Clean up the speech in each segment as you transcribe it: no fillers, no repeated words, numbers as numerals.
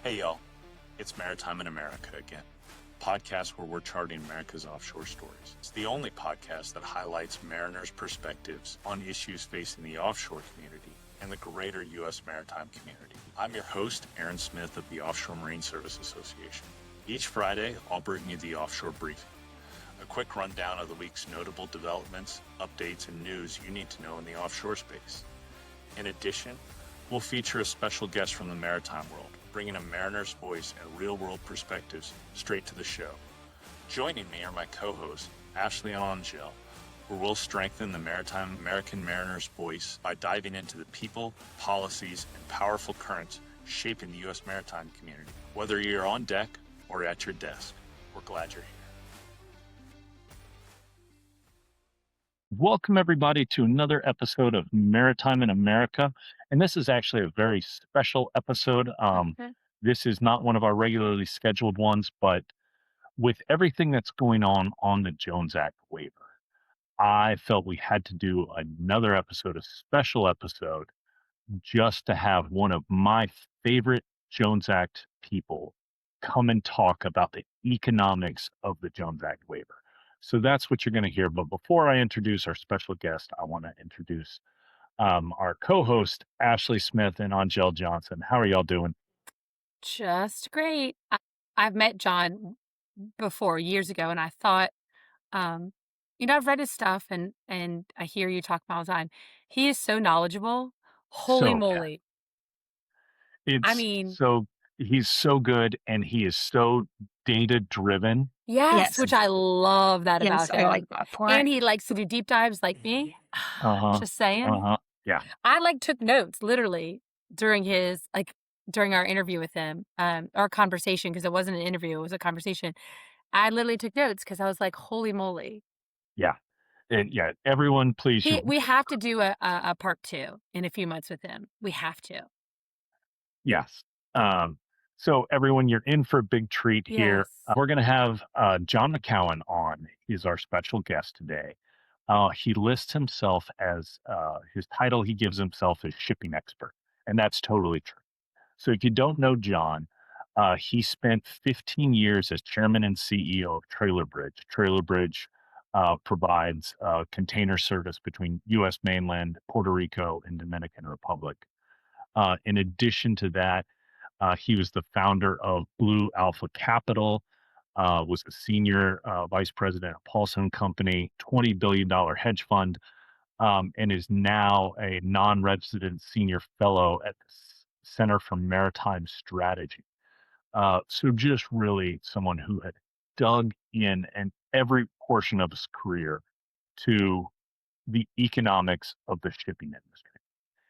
Hey y'all, it's Maritime in America again, a podcast where we're charting America's offshore stories. It's the only podcast that highlights mariners' perspectives on issues facing the offshore community and the greater U.S. maritime community. I'm your host, Aaron Smith of the Offshore Marine Service Association. Each Friday, I'll bring you the Offshore Briefing, a quick rundown of the week's notable developments, updates, and news you need to know in the offshore space. In addition, we'll feature a special guest from the maritime world, bringing a mariner's voice and real-world perspectives straight to the show. Joining me are my co-hosts, Ashley and Angelle, where we'll strengthen the maritime American mariner's voice by diving into the people, policies, and powerful currents shaping the U.S. maritime community. Whether you're on deck or at your desk, we're glad you're here. Welcome, everybody, to another episode of Maritime in America. And this is actually a very special episode. This is not one of our regularly scheduled ones, but with everything that's going on the Jones Act waiver, I felt we had to do another episode, a special episode, just to have one of my favorite Jones Act people come and talk about the economics of the Jones Act waiver. So that's what you're going to hear. But before I introduce our special guest, I want to introduce our co-host, Ashley Smith and Angelle Johnson. How are y'all doing? Just great. I've met John before years ago, and I thought, I've read his stuff and I hear you talk all the time. He is so knowledgeable. Holy moly. He's so good, and he is so data-driven. Yes, which I love that about him. I like that part. And he likes to do deep dives like me. Just saying. Yeah. I took notes literally during our interview with him, our conversation, because it wasn't an interview, it was a conversation. I literally took notes because I was like, holy moly. Yeah. And yeah, everyone, please. We have to do a part 2 in a few months with him. We have to. Yes. So everyone, you're in for a big treat here. We're going to have John McCown on. He's our special guest today. He lists himself as, his title he gives himself is shipping expert. And that's totally true. So if you don't know John, he spent 15 years as chairman and CEO of TrailerBridge. TrailerBridge provides container service between U.S. mainland, Puerto Rico, and Dominican Republic. In addition to that, he was the founder of Blue Alpha Capital, was a senior vice president of Paulson Company, $20 billion hedge fund, and is now a non-resident senior fellow at the Center for Maritime Strategy. So just really someone who had dug in every portion of his career to the economics of the shipping industry.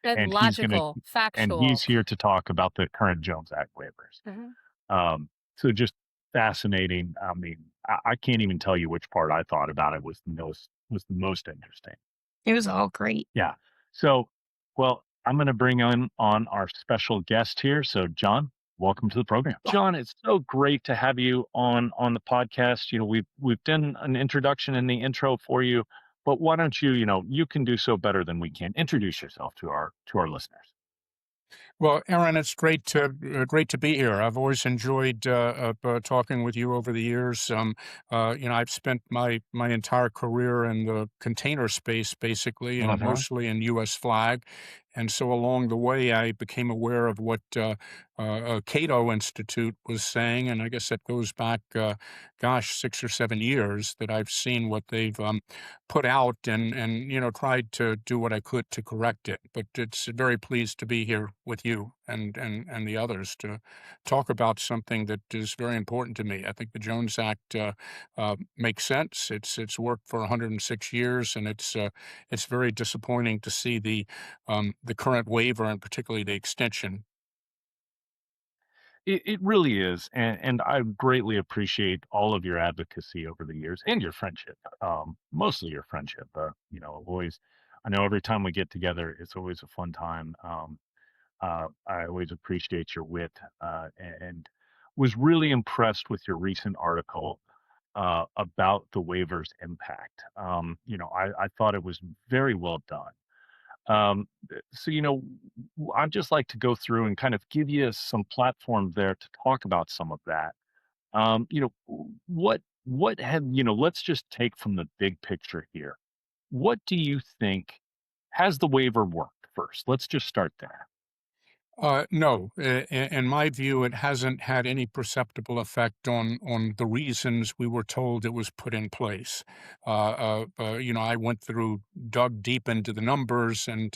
And logical, factual. And he's here to talk about the current Jones Act waivers. So just fascinating. I mean, I can't even tell you which part I thought about it was the most interesting. It was all great. Yeah. So, well, I'm going to bring on our special guest here. So, John, welcome to the program. John, it's so great to have you on the podcast. We've done an introduction in the intro for you. But why don't you, you can do so better than we can. Introduce yourself to our listeners. Well, Aaron, it's great to be here. I've always enjoyed talking with you over the years. I've spent my entire career in the container space, basically, and mostly in U.S. flag. And so along the way, I became aware of what Cato Institute was saying, and I guess that goes back, 6 or 7 years that I've seen what they've put out and tried to do what I could to correct it. But it's very pleased to be here with you and the others to talk about something that is very important to me. I think the Jones Act makes sense. It's worked for 106 years, and it's very disappointing to see the current waiver and particularly the extension. It really is, and I greatly appreciate all of your advocacy over the years and your friendship, mostly your friendship. I know every time we get together, it's always a fun time. I always appreciate your wit, and was really impressed with your recent article about the waiver's impact. I thought it was very well done. So, I'd just like to go through and kind of give you some platform there to talk about some of that. What have, let's just take from the big picture here. What do you think has the waiver worked first? Let's just start there. No, in my view, it hasn't had any perceptible effect on the reasons we were told it was put in place. I went through, dug deep into the numbers, and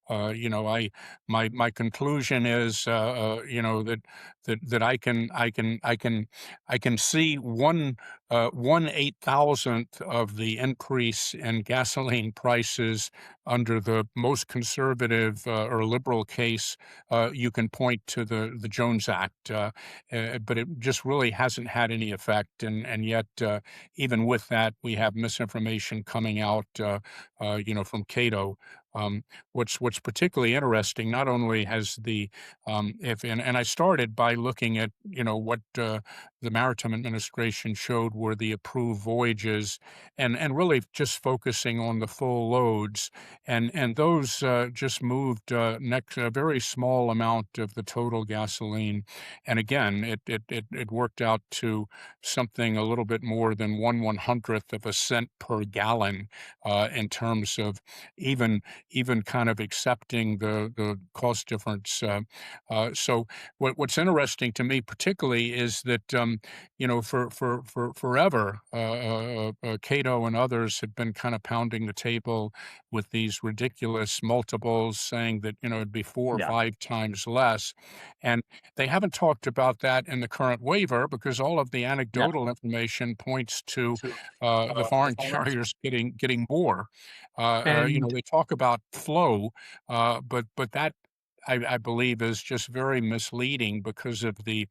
I my conclusion is, that I can see one 8,000th of the increase in gasoline prices under the most conservative or liberal case. You can point to the Jones Act, but it just really hasn't had any effect. And yet, even with that, we have misinformation coming out, from Cato. What's particularly interesting, not only has the if and I started by looking at what the Maritime Administration showed were the approved voyages, and really just focusing on the full loads, and those just moved next a very small amount of the total gasoline, and again, it worked out to something a little bit more than 1/100th of a cent per gallon in terms of even kind of accepting the cost difference. So what's interesting to me particularly is that for forever, Cato and others have been kind of pounding the table with these ridiculous multiples, saying that it'd be four or Yeah. five times less, and they haven't talked about that in the current waiver because all of the Yeah. anecdotal information points to the foreign carriers getting more. And They talk about flow, but that I believe is just very misleading because of the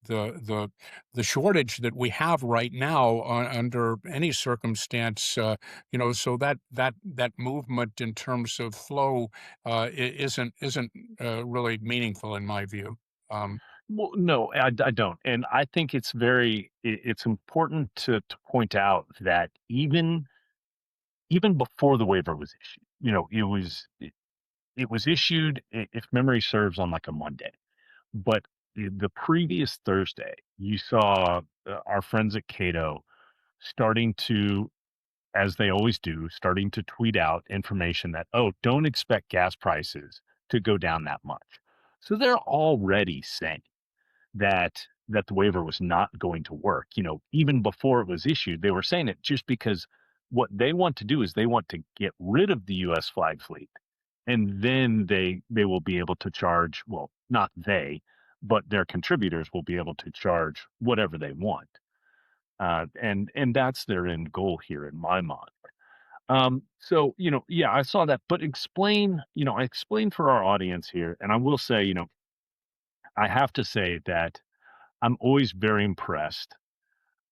the the shortage that we have right now under any circumstance. So that movement in terms of flow isn't really meaningful in my view. Um, well, no, I don't. And I think it's important to point out that even before the waiver was issued, it was issued, if memory serves, on like a Monday. But the previous Thursday, you saw our friends at Cato starting to, as they always do, starting to tweet out information that, oh, don't expect gas prices to go down that much. So they're already saying that the waiver was not going to work. Even before it was issued, they were saying it just because what they want to do is they want to get rid of the US flag fleet, and then they will be able to charge, well, not they, but their contributors will be able to charge whatever they want. And that's their end goal here in my mind. So, yeah, I saw that, but I explain for our audience here, and I will say, I have to say that I'm always very impressed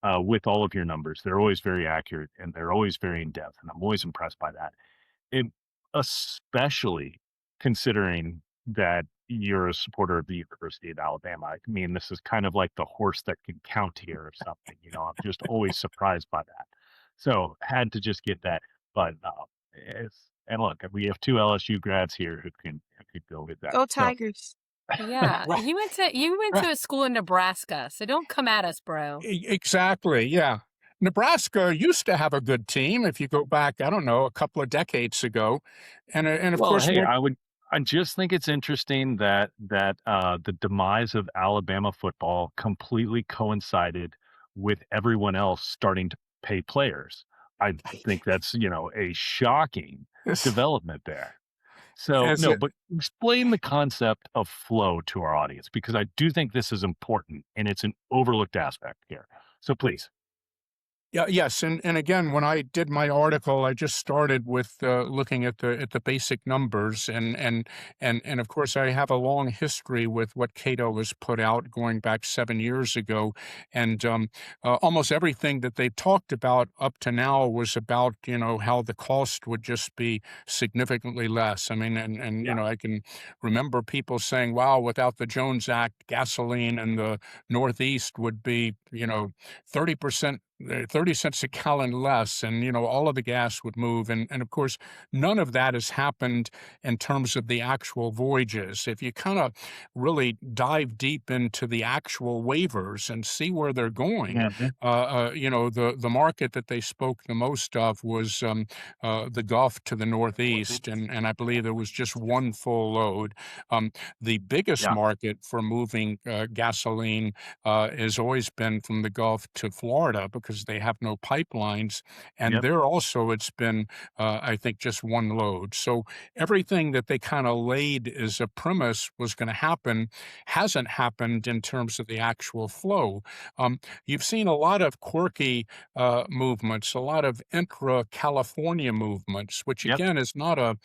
with all of your numbers. They're always very accurate and they're always very in depth, and I'm always impressed by that. And especially considering that you're a supporter of the University of Alabama. I mean, this is kind of like the horse that can count here or something. I'm just always surprised by that. So had to just get that. But and look, we have two LSU grads here who could go with that. Go So Tigers. Yeah, right, you went right. to a school in Nebraska, so don't come at us, bro. Exactly. Yeah. Nebraska used to have a good team if you go back, I don't know, a couple of decades ago. And of Well, course, hey, I just think it's interesting that the demise of Alabama football completely coincided with everyone else starting to pay players. I think that's, a shocking as, development there. So, as no, it, but explain the concept of flow to our audience, because I do think this is important and it's an overlooked aspect here. So please. Yeah, yes, and again, when I did my article, I just started with looking at the basic numbers, and of course, I have a long history with what Cato has put out going back 7 years ago, and almost everything that they talked about up to now was about how the cost would just be significantly less. I mean, and Yeah. I can remember people saying, "Wow, without the Jones Act, gasoline in the Northeast would be 30% 30 cents a gallon less, and all of the gas would move. And of course, none of that has happened in terms of the actual voyages. If you kind of really dive deep into the actual waivers and see where they're going, Mhm. the market that they spoke the most of was the Gulf to the northeast, and I believe there was just one full load. Um, the biggest Yeah. market for moving gasoline has always been from the Gulf to Florida because they have no pipelines, and Yep. there also it's been, I think, just one load. So everything that they kind of laid as a premise was going to happen hasn't happened in terms of the actual flow. You've seen a lot of quirky movements, a lot of intra-California movements, which Yep. again is not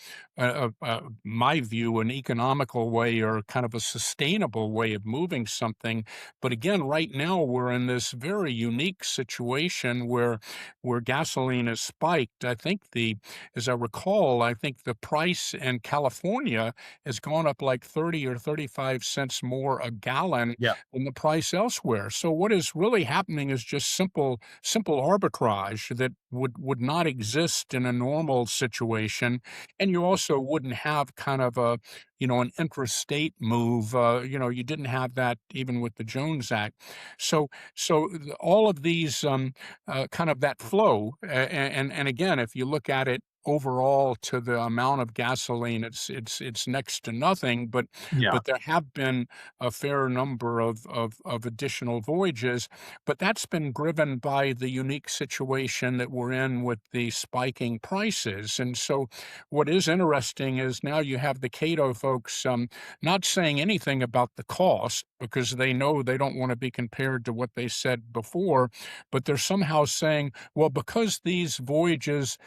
my view, an economical way or kind of a sustainable way of moving something. But again, right now we're in this very unique situation where gasoline is spiked. I think as I recall, I think the price in California has gone up like 30 or 35 cents more a gallon Yeah. than the price elsewhere. So what is really happening is just simple arbitrage that would not exist in a normal situation. And you also wouldn't have kind of an intrastate move. You didn't have that even with the Jones Act. So all of these kind of that flow, and again, if you look at it overall to the amount of gasoline, it's next to nothing. But Yeah. there have been a fair number of additional voyages, but that's been driven by the unique situation that we're in with the spiking prices. And so what is interesting is now you have the Cato folks not saying anything about the cost because they know they don't want to be compared to what they said before, but they're somehow saying, well, because these voyages,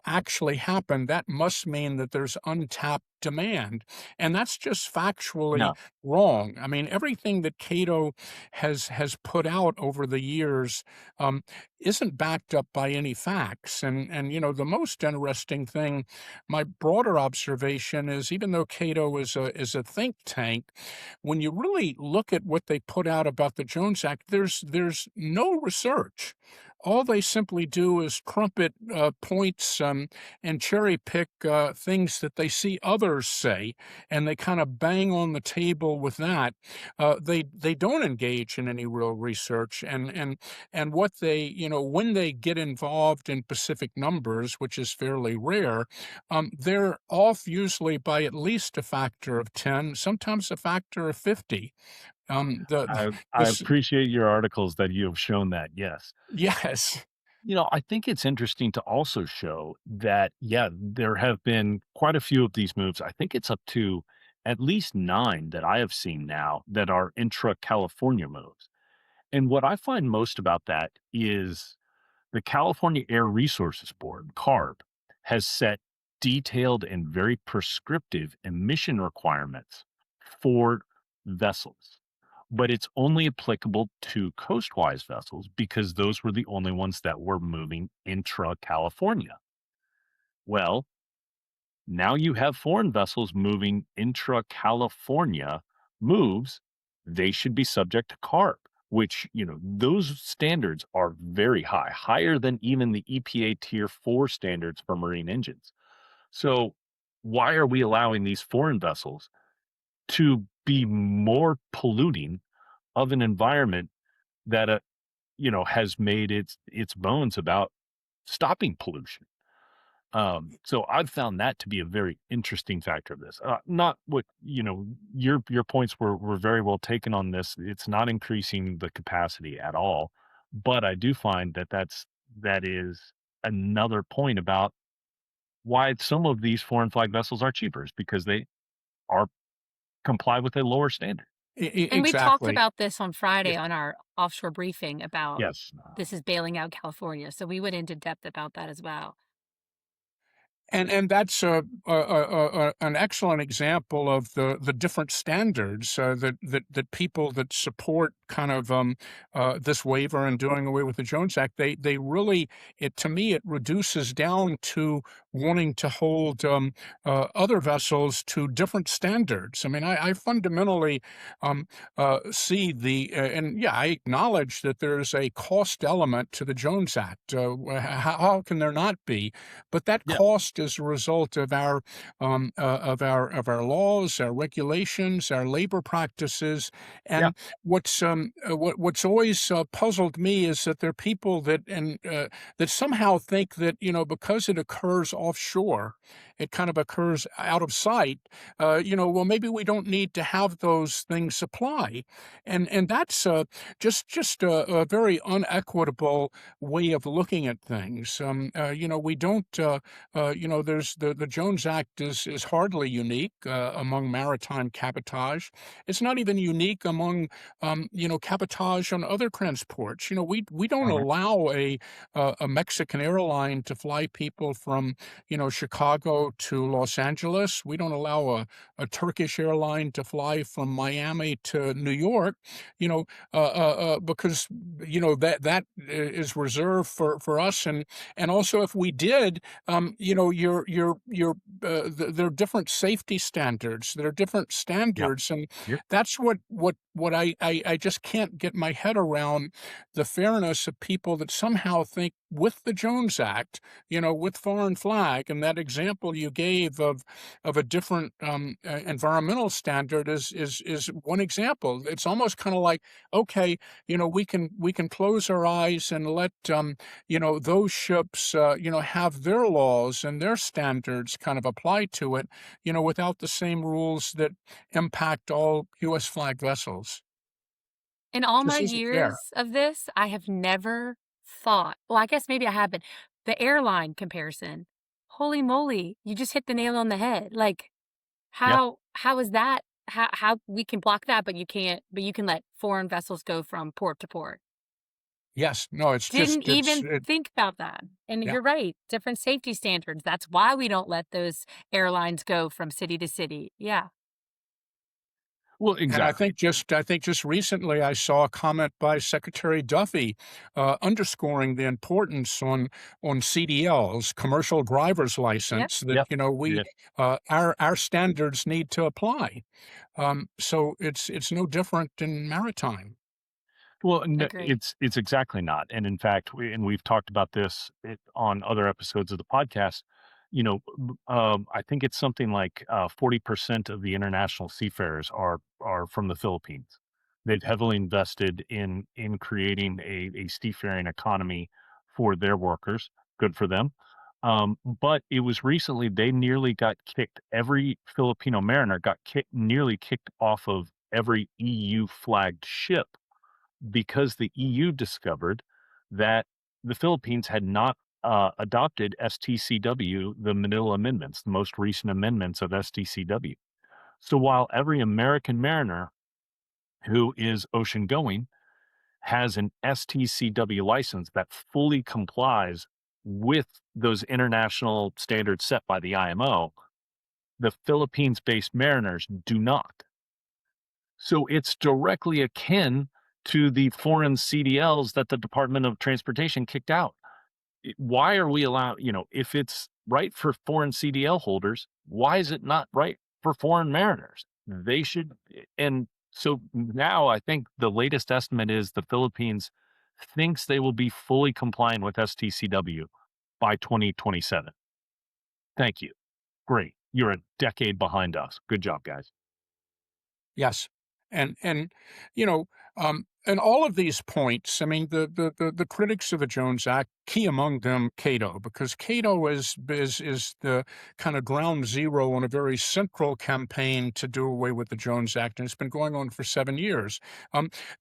actually happen, that must mean that there's untapped demand. And that's just factually Yeah. wrong. I mean, everything that Cato has put out over the years um, isn't backed up by any facts. And the most interesting thing, my broader observation is, even though Cato is a think tank, when you really look at what they put out about the Jones Act, there's no research. All they simply do is trumpet points and cherry pick things that they see others say, and they kind of bang on the table with that. They don't engage in any real research, and what when they get involved in specific numbers, which is fairly rare, they're off usually by at least a factor of 10, sometimes a factor of 50. I This appreciate your articles that you have shown that. Yes. Yes. I think it's interesting to also show that, yeah, there have been quite a few of these moves. I think it's up to at least 9 that I have seen now that are intra California moves. And what I find most about that is the California Air Resources Board, CARB, has set detailed and very prescriptive emission requirements for vessels, but it's only applicable to coastwise vessels because those were the only ones that were moving intra California. Well, now you have foreign vessels moving intra California moves, they should be subject to CARB, which, those standards are very high, higher than even the EPA Tier 4 standards for marine engines. So, why are we allowing these foreign vessels to be more polluting of an environment that, has made its bones about stopping pollution? So I've found that to be a very interesting factor of this. Not what your points were very well taken on this. It's not increasing the capacity at all, but I do find that is another point about why some of these foreign flag vessels are cheaper is because they are comply with a lower standard. And we talked Exactly. about this on Friday Yes. on our offshore briefing about Yes. this is bailing out California. So we went into depth about that as well. And that's an excellent example of the different standards that people that support kind of this waiver and doing away with the Jones Act. They really, to me, it reduces down to wanting to hold other vessels to different standards. I mean, I fundamentally see and yeah, I acknowledge that there's a cost element to the Jones Act. How can there not be? But that Yeah. cost is a result of our laws, our regulations, our labor practices, Yeah. and what's always puzzled me is that there are people that somehow think that, because it occurs offshore, it kind of occurs out of sight. Well, maybe we don't need to have those things apply, and that's just a very unequitable way of looking at things. We don't. There's the Jones Act is hardly unique among maritime cabotage. It's not even unique among cabotage on other transports. We don't Mhm. allow a Mexican airline to fly people from Chicago to Los Angeles. We don't allow a Turkish airline to fly from Miami to New York. Because that is reserved for us, and also if we did, there are different safety standards. There are different Yeah. standards, and You're that's what I just can't get my head around, the fairness of people that somehow think with the Jones Act, with foreign flag, and that example you gave of a different environmental standard is one example. It's almost kind of like, okay, we can close our eyes and let those ships have their laws and their standards kind of apply to it, without the same rules that impact all U.S. flag vessels. In all my Just isn't fair. years of this, I have never thought, well, I guess maybe I have, but the airline comparison, holy moly, you just hit the nail on the head. Like, yeah. how is that? How we can block that, but you can't, but you can let foreign vessels go from port to port. Yes, no, Didn't even it, think about that. And yeah. you're right, different safety standards. That's why we don't let those airlines go from city to city. Yeah. Well, And exactly. I think just recently I saw a comment by Secretary Duffy underscoring the importance on CDLs, commercial driver's Yep. license, that Yep. we Yeah. our standards need to apply. So it's no different in maritime. Well, no, Agree. it's exactly not. And in fact, we've talked about this on other episodes of the podcast. I think it's something like 40% of the international seafarers are from the Philippines. They've heavily invested in creating a seafaring economy for their workers. Good for them. But it was recently they nearly got kicked. Every Filipino mariner got nearly kicked off of every EU flagged ship because the EU discovered that the Philippines had not adopted STCW, the Manila Amendments, the most recent amendments of STCW. So while every American mariner who is ocean going has an STCW license that fully complies with those international standards set by the IMO, the Philippines based mariners do not. So it's directly akin to the foreign CDLs that the Department of Transportation kicked out. Why are we allowed, if it's right for foreign CDL holders, why is it not right for foreign mariners? They should. And so now I think the latest estimate is the Philippines thinks they will be fully compliant with STCW by 2027. Thank you. Great. You're a decade behind us. Good job, guys. Yes. And you know, and all of these points, I mean, the critics of the Jones Act, key among them Cato, because Cato is the kind of ground zero on a very central campaign to do away with the Jones Act, and it's been going on for 7 years.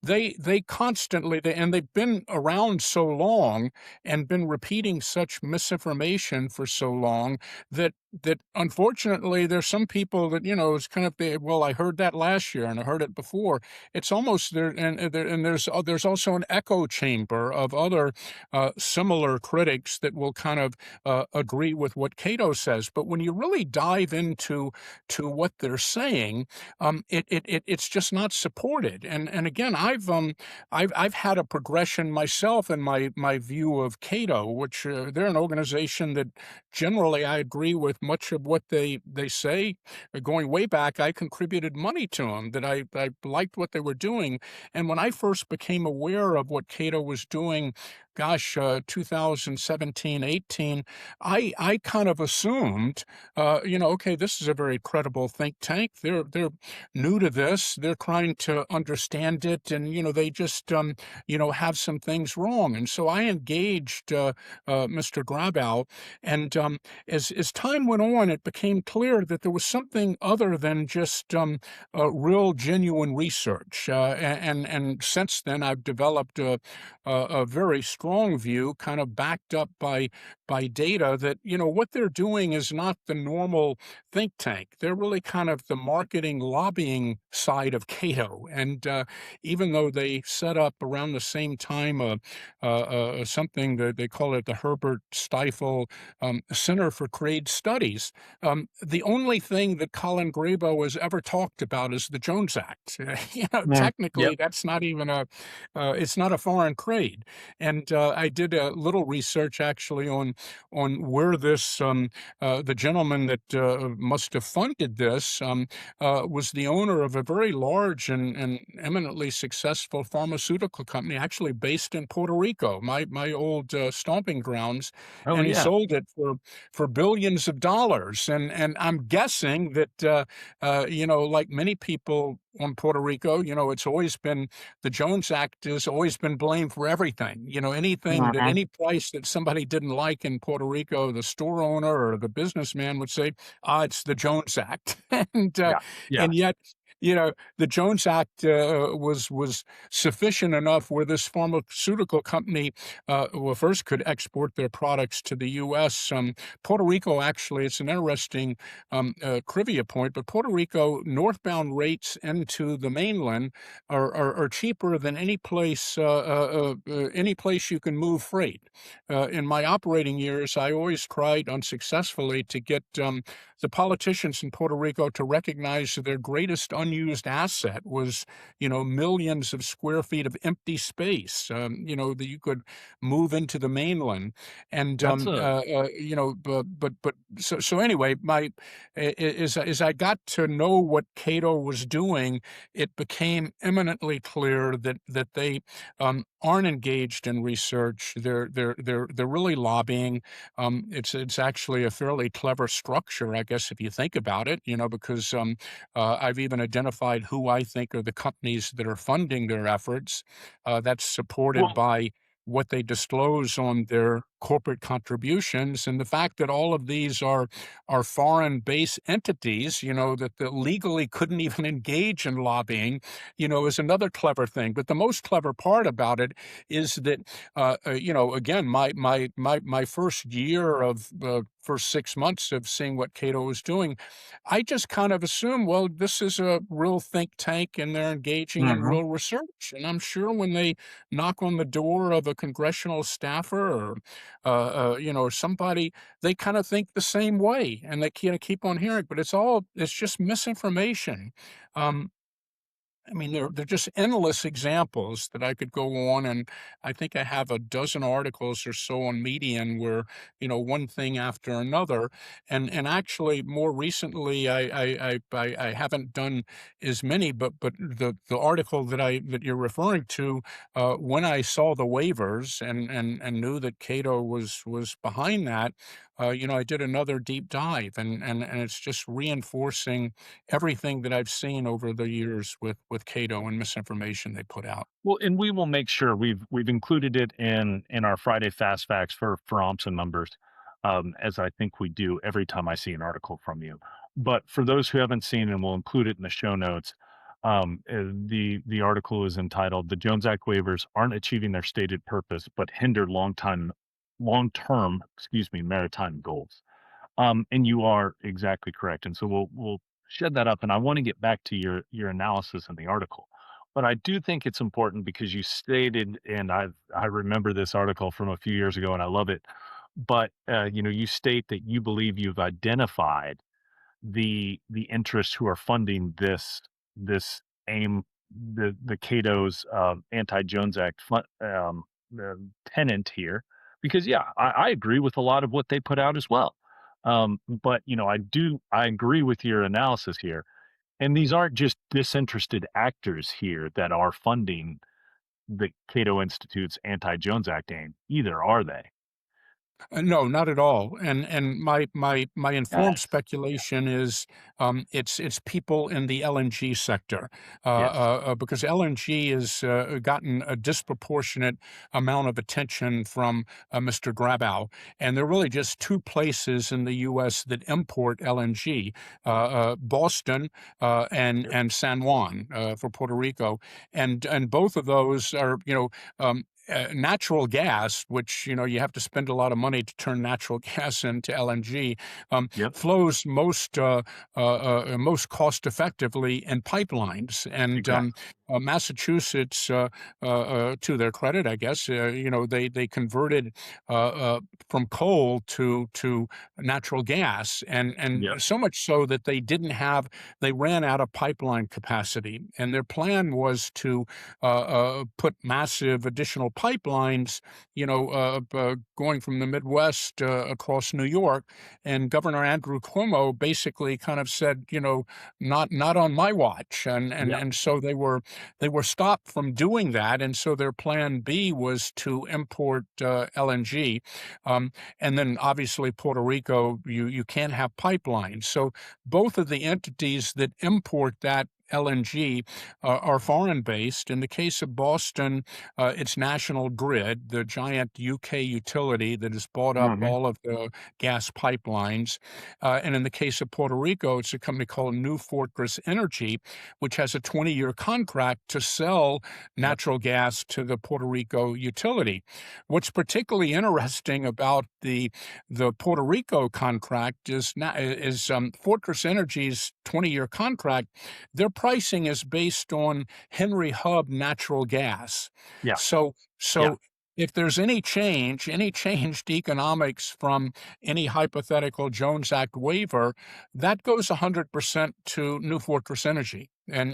They constantly and they've been around so long and been repeating such misinformation for so long that that unfortunately there's some people that, it's kind of well, I heard that last year and I heard it before. It's almost there, and there's also an echo chamber of other similar critics that will kind of agree with what Cato says. But when you really dive into what they're saying, it's just not supported. And again, I've had a progression myself in my view of Cato, which they're an organization that generally I agree with much of what they say. Going way back, I contributed money to them, that I liked what they were doing. And when I first became aware of what Cato was doing, gosh, 2017, 18, I kind of assumed, okay, this is a very credible think tank. They're new to this. They're trying to understand it, and they just have some things wrong. And so I engaged Mr. Grabow, and as time went on, it became clear that there was something other than just real, genuine research. And since then, I've developed a very strong view, kind of backed up by data, that what they're doing is not the normal think tank. They're really kind of the marketing, lobbying side of Cato. And even though they set up around the same time something that they call it the Herbert Stifel Center for Trade Studies, the only thing that Colin Grabow has ever talked about is the Jones Act. Technically, Yep. that's not even it's not a foreign trade. And I did a little research actually on where this the gentleman that must have funded this was the owner of a very large and eminently successful pharmaceutical company, actually based in Puerto Rico, my old stomping grounds, Oh and he yeah. sold it for billions of dollars. And I'm guessing that like many people on Puerto Rico, it's always been, the Jones Act has always been blamed for everything. Anything that, Mhm. any price that somebody didn't like in Puerto Rico, the store owner or the businessman would say, it's the Jones Act. and Yeah. Yeah. and yet, the Jones Act was sufficient enough where this pharmaceutical company, well, first could export their products to the U.S. Puerto Rico, actually, it's an interesting trivia point, but Puerto Rico northbound rates into the mainland are cheaper than any place you can move freight. In my operating years, I always tried unsuccessfully to get the politicians in Puerto Rico to recognize their greatest unused asset was, millions of square feet of empty space, that you could move into the mainland. And, That's a but so anyway, as I got to know what Cato was doing, it became eminently clear that they aren't engaged in research. They're really lobbying. It's actually a fairly clever structure, I guess, if you think about it. Because I've even identified who I think are the companies that are funding their efforts. That's supported well. by what they disclose on their corporate contributions, and the fact that all of these are foreign-based entities, that legally couldn't even engage in lobbying, is another clever thing. But the most clever part about it is that, again, my first year of first 6 months of seeing what Cato was doing, I just kind of assumed, well, this is a real think tank and they're engaging in Mhm. real research. And I'm sure when they knock on the door of a congressional staffer or or somebody, they kind of think the same way, and they kind of keep on hearing. But it's just misinformation. Um, I mean, there are just endless examples that I could go on, and I think I have a dozen articles or so on Medium where, one thing after another. And actually, more recently, I haven't done as many, but the article that you're referring to, when I saw the waivers and knew that Cato was behind that, I did another deep dive, and it's just reinforcing everything that I've seen over the years with Cato and misinformation they put out. Well, and we will make sure we've included it in our Friday Fast Facts for OMSA members, as I think we do every time I see an article from you. But for those who haven't seen, and we'll include it in the show notes, the article is entitled "The Jones Act waivers aren't achieving their stated purpose, but hinder long term, maritime goals." And you are exactly correct. And so we'll shed that up. And I want to get back to your analysis in the article. But I do think it's important because you stated, and I remember this article from a few years ago, and I love it. But you state that you believe you've identified the interests who are funding this aim the Cato's anti-Jones Act tenant here, because yeah, I agree with a lot of what they put out as well. But I agree with your analysis here, and these aren't just disinterested actors here that are funding the Cato Institute's anti-Jones Act aim either, are they? No, not at all. And my informed Yes. speculation is it's people in the LNG sector Yes. because LNG has gotten a disproportionate amount of attention from Mr. Grabow, and there are really just two places in the U.S. that import LNG: Boston Yep. and San Juan for Puerto Rico, and both of those are natural gas, which you have to spend a lot of money to turn natural gas into LNG, Yep. flows most cost effectively in pipelines. And Exactly. Massachusetts, to their credit, I guess, they converted from coal to natural gas, and Yep. so much so that they ran out of pipeline capacity, and their plan was to put massive additional pipelines, going from the Midwest across New York. And Governor Andrew Cuomo basically kind of said, not on my watch. Yep. And so they were stopped from doing that. And so their plan B was to import LNG. And then obviously Puerto Rico, you can't have pipelines. So both of the entities that import that LNG are foreign based. In the case of Boston, it's National Grid, the giant UK utility that has bought up Hmm. all of the gas pipelines. And in the case of Puerto Rico, it's a company called New Fortress Energy, which has a 20-year contract to sell Yep. natural gas to the Puerto Rico utility. What's particularly interesting about the Puerto Rico contract is Fortress Energy's 20-year contract. Their pricing is based on Henry Hub natural gas. Yeah. So Yeah. so if there's any changed economics from any hypothetical Jones Act waiver, that goes 100% to New Fortress Energy. And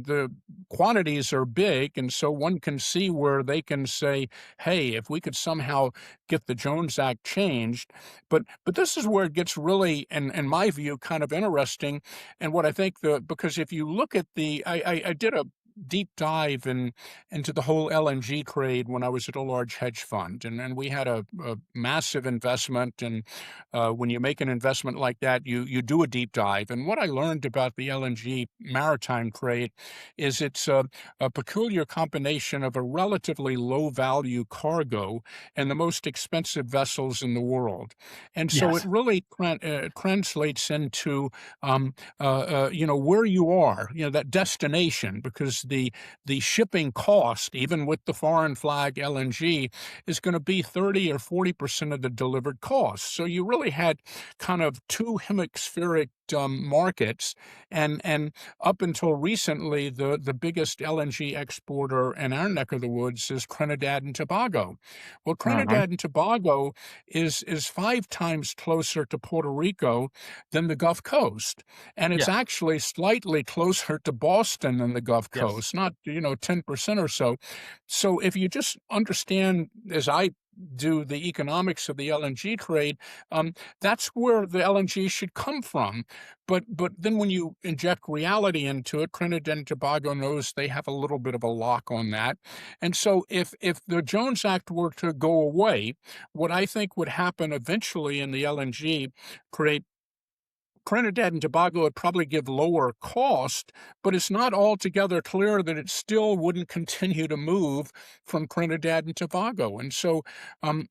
the quantities are big, and so one can see where they can say, hey, if we could somehow get the Jones Act changed. But this is where it gets really, in my view, kind of interesting. And what I think because if you look at I did a deep dive into the whole LNG trade when I was at a large hedge fund, and we had a massive investment. And when you make an investment like that, you do a deep dive. And what I learned about the LNG maritime trade is it's a peculiar combination of a relatively low value cargo and the most expensive vessels in the world. And so it Yes. really translates into where you are, that destination, because the shipping cost, even with the foreign flag LNG, is going to be 30 or 40% of the delivered cost. So you really had kind of two hemispheric markets, and up until recently, the biggest LNG exporter in our neck of the woods is Trinidad and Tobago. Well, Hmm. Trinidad and Tobago is 5 times closer to Puerto Rico than the Gulf Coast, and it's Yeah. actually slightly closer to Boston than the Gulf Yes. Coast, not 10% or so. So if you just understand, as I do, the economics of the LNG trade, that's where the LNG should come from. But then when you inject reality into it, Trinidad and Tobago knows they have a little bit of a lock on that. And so if the Jones Act were to go away, what I think would happen eventually in the LNG trade, Trinidad and Tobago would probably give lower cost, but it's not altogether clear that it still wouldn't continue to move from Trinidad and Tobago. And so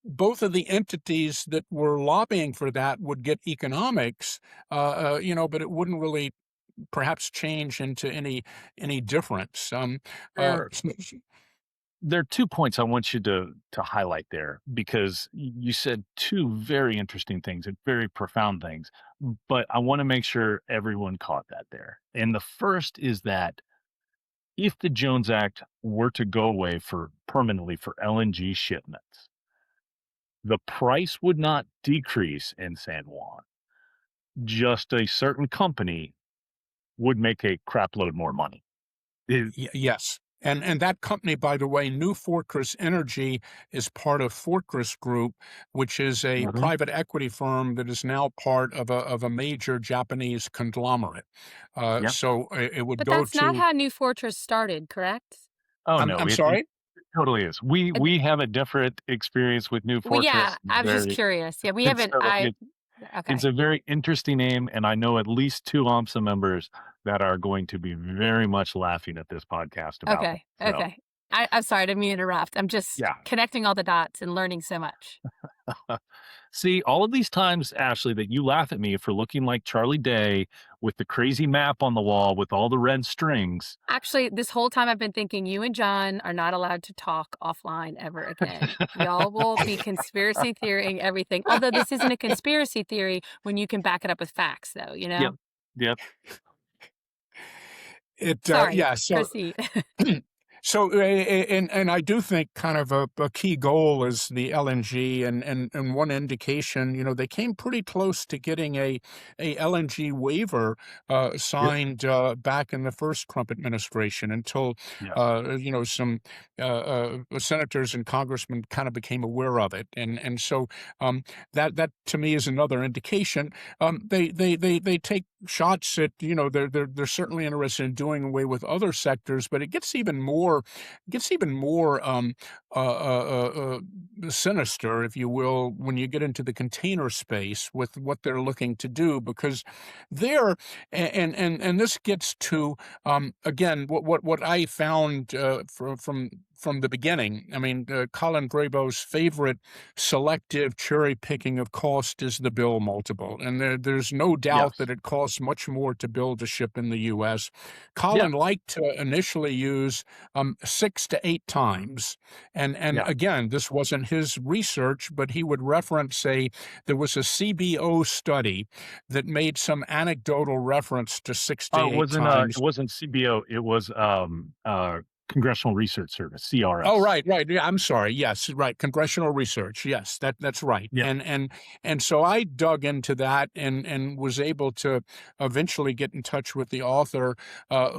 both of the entities that were lobbying for that would get economics, but it wouldn't really perhaps change into any difference. Uh, Sure. there are 2 points I want you to highlight there because you said 2 very interesting things and very profound things, but I wanna make sure everyone caught that there. And the first is that if the Jones Act were to go away for permanently for LNG shipments, the price would not decrease in San Juan. Just a certain company would make a crap load more money. Is Yes. And that company, by the way, New Fortress Energy, is part of Fortress Group, which is a Mhm. private equity firm that is now part of a major Japanese conglomerate. Yeah. So it would But go that's not to. how New Fortress started, correct? Oh, no, I'm it sorry. totally is. Uh, We have a different experience with New well, yeah, Fortress. I was just Very curious. Yeah, we it's haven't. so I it's okay, a very interesting name, and I know at least 2 OMSA members that are going to be very much laughing at this podcast about that. okay, So, okay. I'm sorry, I didn't mean to interrupt. I'm just yeah. connecting all the dots and learning so much. See, all of these times, Ashley, that you laugh at me for looking like Charlie Day with the crazy map on the wall with all the red strings. Actually, this whole time I've been thinking you and John are not allowed to talk offline ever again. Y'all will be conspiracy theorying everything. Although this isn't a conspiracy theory when you can back it up with facts, though, you Yep. know? Yep. Sorry, Yeah. So proceed. So, and I do think kind of a key goal is the LNG, and one indication, they came pretty close to getting a LNG waiver Yep. signed back in the first Trump administration until Yes. some senators and congressmen kind of became aware of it, and so that to me is another indication. They take shots at, they're certainly interested in doing away with other sectors, but it gets even more sinister, if you will, when you get into the container space with what they're looking to do, because there, and this gets to again what I found from the beginning. I mean, Colin Grabo's favorite selective cherry picking of cost is the bill multiple, and there's no doubt Yes. that it costs much more to build a ship in the U.S. Yep. Colin liked to initially use 6 to 8 times, and Yeah. again, this wasn't his research, but he would reference there was a CBO study that made some anecdotal reference to six to Oh, eight it times. wasn't CBO, it was, Congressional Research Service, Oh, CRS. right, right. Yeah, I'm sorry. Yes, right. Congressional research. Yes, that's right. Yeah. And so I dug into that and was able to eventually get in touch with the author,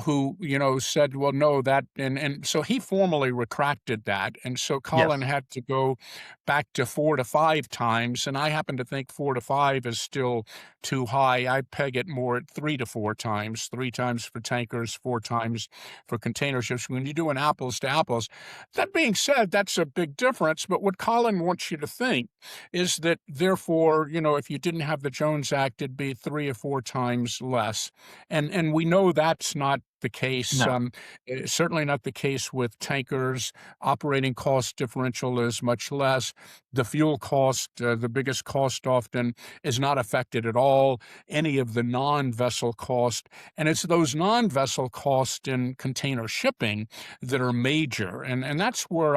who said, well, no, that and so he formally retracted that, and so Colin Yes. had to go back to 4 to 5 times, and I happen to think 4 to 5 is still too high. I peg it more at 3 to 4 times, 3 times for tankers, 4 times for container ships. When you do an apples to apples. That being said, that's a big difference. But what Colin wants you to think is that, therefore, if you didn't have the Jones Act, it'd be 3 or 4 times less. And we know that's not the case. No. Certainly not the case with tankers. Operating cost differential is much less. The fuel cost, the biggest cost often, is not affected at all. Any of the non-vessel cost, and it's those non-vessel costs in container shipping that are major. And that's where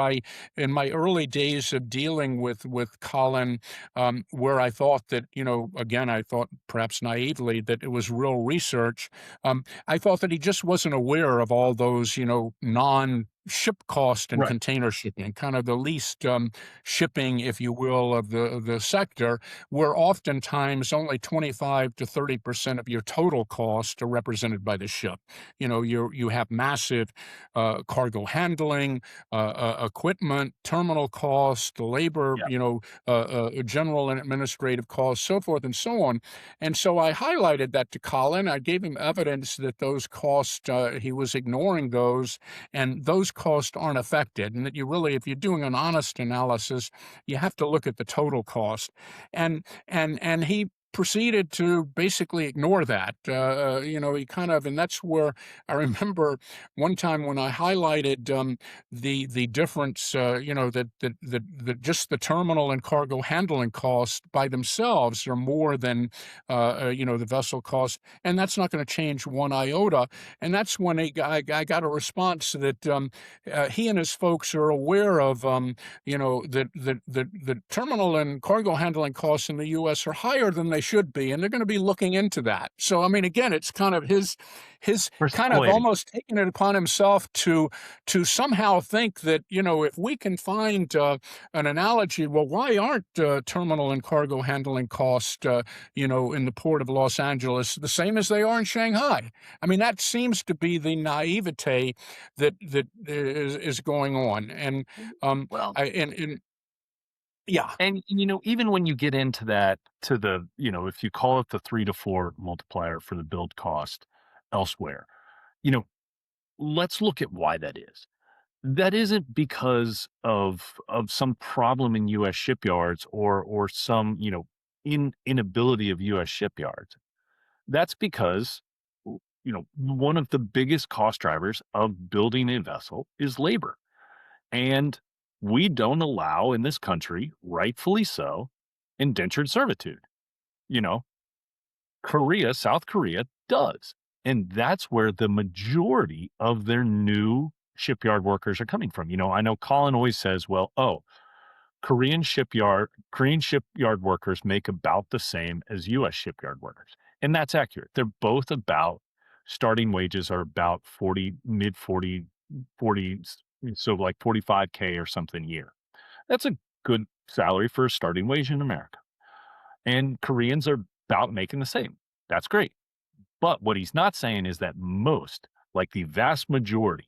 in my early days of dealing with Colin, where I thought that, again, I thought perhaps naively that it was real research. I thought that he just wasn't aware of all those, non-ship cost and Right. container shipping, kind of the least shipping, if you will, of the sector, where oftentimes only 25 to 30% of your total cost are represented by the ship. You have massive cargo handling, equipment, terminal cost, labor, Yeah. general and administrative costs, so forth and so on. And so I highlighted that to Colin. I gave him evidence that those costs, he was ignoring those, and those costs aren't affected. And that if you're doing an honest analysis, you have to look at the total cost. And he proceeded to basically ignore that. He kind of, and that's where I remember one time when I highlighted the difference. That just the terminal and cargo handling costs by themselves are more than the vessel cost, and that's not going to change one iota. And that's when I got a response that he and his folks are aware of. That the terminal and cargo handling costs in the U.S. are higher than they should be, and they're going to be looking into that. So, I mean, again, it's kind of his kind of almost taking it upon himself to somehow think that, if we can find an analogy, well, why aren't terminal and cargo handling costs, in the port of Los Angeles the same as they are in Shanghai? I mean, that seems to be the naivete that is going on, and yeah. And, even when you get into that, to the, if you call it the 3 to 4 multiplier for the build cost elsewhere, let's look at why that is. That isn't because of some problem in U.S. shipyards or some, inability of U.S. shipyards. That's because, one of the biggest cost drivers of building a vessel is labor. And we don't allow in this country, rightfully so, indentured servitude. South Korea does. And that's where the majority of their new shipyard workers are coming from. I know Colin always says, well, Korean shipyard workers make about the same as U.S. shipyard workers. And that's accurate. They're both about, starting wages are about 40, so like 45K or something a year. That's a good salary for a starting wage in America. And Koreans are about making the same. That's great. But what he's not saying is that most, like the vast majority,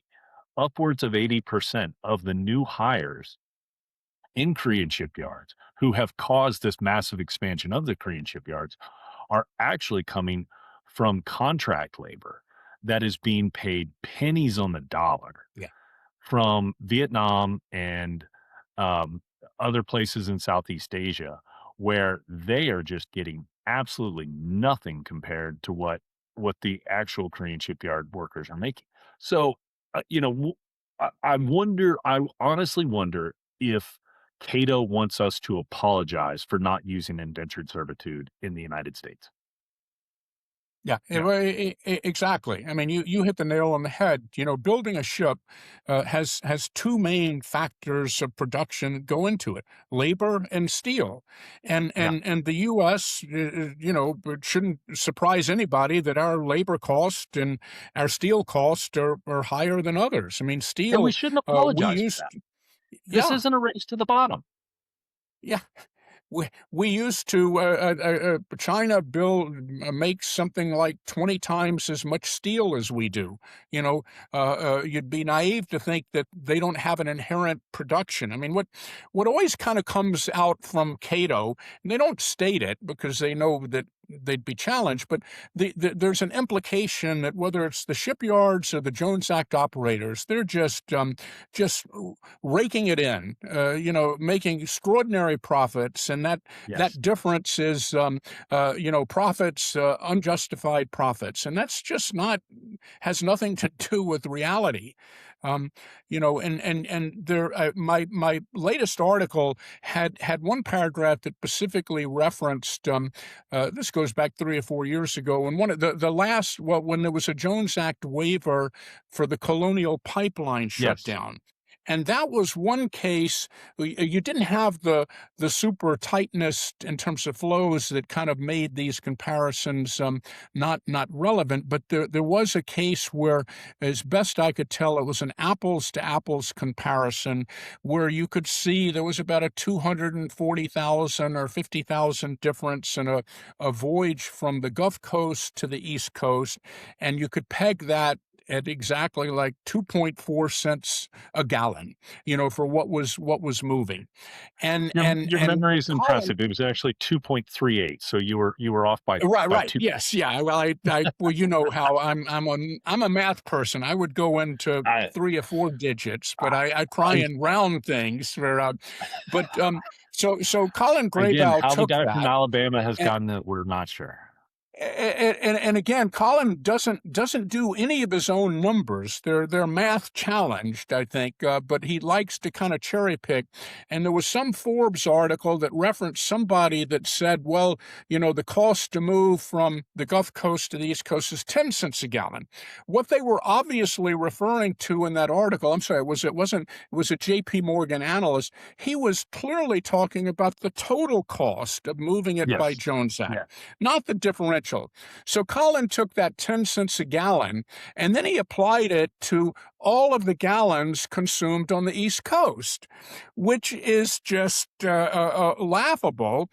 upwards of 80% of the new hires in Korean shipyards who have caused this massive expansion of the Korean shipyards are actually coming from contract labor that is being paid pennies on the dollar from Vietnam and other places in Southeast Asia, where they are just getting absolutely nothing compared to what the actual Korean shipyard workers are making. So, I honestly wonder if Cato wants us to apologize for not using indentured servitude in the United States. Yeah, exactly. I mean, you hit the nail on the head. Building a ship has two main factors of production that go into it: labor and steel. And the U.S., it shouldn't surprise anybody that our labor cost and our steel cost are higher than others. I mean, steel. And we shouldn't apologize for that. This isn't a race to the bottom. Yeah. We used to China makes something like 20 times as much steel as we do. You'd be naive to think that they don't have an inherent production. I mean, what always kind of comes out from Cato, and they don't state it because they know that they'd be challenged, but there's an implication that whether it's the shipyards or the Jones Act operators, they're just raking it in, making extraordinary profits, and that difference is profits, unjustified profits, and that's just has nothing to do with reality. And there, my latest article had one paragraph that specifically referenced. This goes back 3 or 4 years ago, and one of the last, when there was a Jones Act waiver for the Colonial Pipeline shutdown. And that was one case. You didn't have the super tightness in terms of flows that kind of made these comparisons not relevant. But there was a case where, as best I could tell, it was an apples to apples comparison where you could see there was about a 240,000 or 50,000 difference in a voyage from the Gulf Coast to the East Coast, and you could peg that at exactly like 2.4 cents a gallon, for what was moving. And your memory is impressive. It was actually 2.38. So you were off by right. Yes, yeah. Well, well, you know how I'm a math person. I would go into 3 or 4 digits, but I try and round things. So Colin Again, Graybow how the took guy from that. Alabama has And, gotten it, we're not sure. and again, Colin doesn't do any of his own numbers. They're math challenged, I think, but he likes to kind of cherry pick. And there was some Forbes article that referenced somebody that said, well, the cost to move from the Gulf Coast to the East Coast is 10 cents a gallon. What they were obviously referring to in that article, I'm sorry, it was a J.P. Morgan analyst. He was clearly talking about the total cost of moving it by Yes. Jones Act, Yeah. not the differential. So Colin took that 10 cents a gallon, and then he applied it to all of the gallons consumed on the East Coast, which is just laughable,